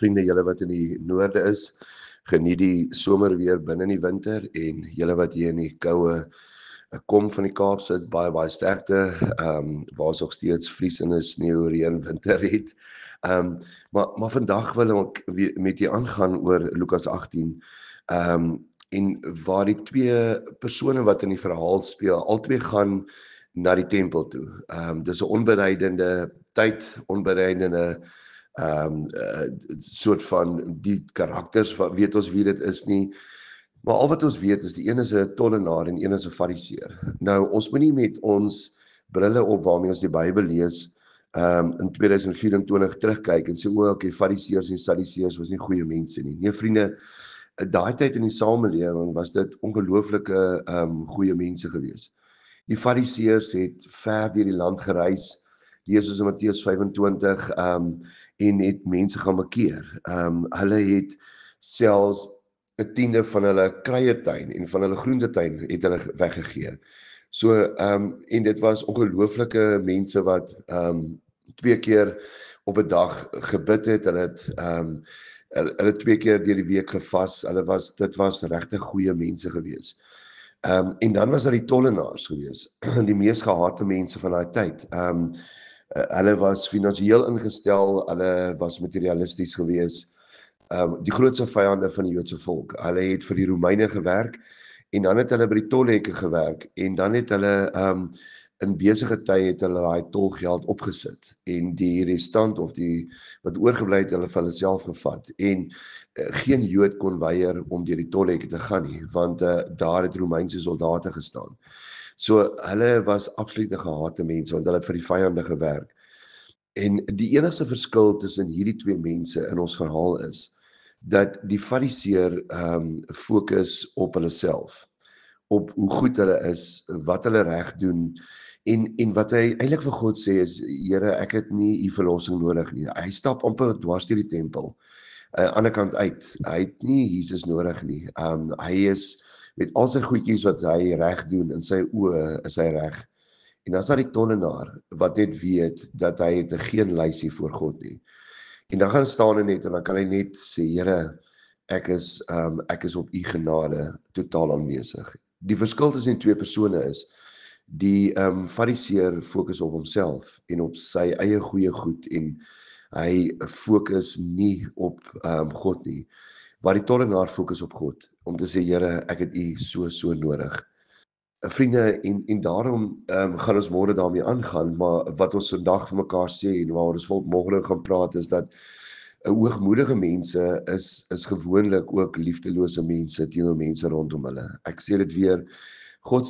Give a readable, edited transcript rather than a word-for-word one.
Vriende, julle wat in die noorde is, geniet die somer weer binne in die winter en julle wat hier in die koue kom van die Kaap sit, baie sterkte, waar ons nog steeds vriesende sneeu, reën, winter het. Maar vandag wil ek met julle aangaan oor Lukas 18, en waar die twee persone wat in die verhaal speel, albei gaan na die tempel toe. Dis 'n onbereidende tyd, onbereidende soort van die karakters, wat weet ons wie dit is nie, maar al wat ons weet is die een is 'n tollenaar en een is 'n fariseer. Nou, ons moet nie met ons brille op waarmee ons die Bybel lees, in 2024 terugkyk en sê, okay, fariseërs en sadiseërs was nie goeie mense nie. Nee, vriende, daai tyd in die samelewing was dit ongelooflike goeie mense gewees. Die fariseërs het ver deur die land gereis, lees ons in Matteus 25, en het mense gaan bekeer. Hulle het selfs 'n tiende van hulle kruietuin en van hulle groentetuin het hulle weggegee. So, en dit was ongelooflike mense wat 2 keer op 'n dag gebid het, hulle 2 keer deur die week gevas, dit was regtig goeie mense gewees. En dan was daar die tollenaars gewees, die mees gehate mense van daai tyd. Hulle was finansiëel ingestel, hulle was materialisties gewees, die grootste vyande van die Joodse volk. Hulle het vir die Romeine gewerk, en dan het hulle by die tolhekke gewerk, en dan het hulle in besige tye het hulle daai tolgeld opgesit, en die restant of die wat oorgebly het, hulle vir hulle self gevat, en geen Jood kon weier om deur die tolhekke te gaan nie, want daar het Romeinse soldate gestaan. So hulle was absolute gehate mense, want hulle het vir die vyande gewerk. En die enigste verskil tussen hierdie twee mense in ons verhaal is, dat die fariseer fokus op hulle self, op hoe goed hulle is, wat hulle reg doen, en wat hy eintlik vir God sê is, Here, ek het nie u verlossing nodig nie. Hy stap amper dwars deur die tempel, aan die ander kant uit. Hy het nie Jesus nodig nie. Hy is met al sy goedjies wat hy reg doen, in sy oë is hy reg. En dan is daar die tollenaar, wat net weet, dat hy het geen lysie voor God nie. En dan gaan staan hy net, en dan kan hy net sê, Here, ek is op u genade totaal aanwesig. Die verskil tussen die twee persone is, die fariseer fokus op homself, en op sy eie goeie goed, en hy fokus nie op God nie, waar die tollenaar fokus op God, om te sê, Here, ek het u so nodig. Vriende, en daarom gaan ons môre daarmee aangaan, maar wat ons vandag vir mekaar sê, en waar ons môre gaan praat, is dat hoogmoedige mense is gewoonlik ook liefdelose mense teenoor mense rondom hulle. Ek sê dit weer, godsdienst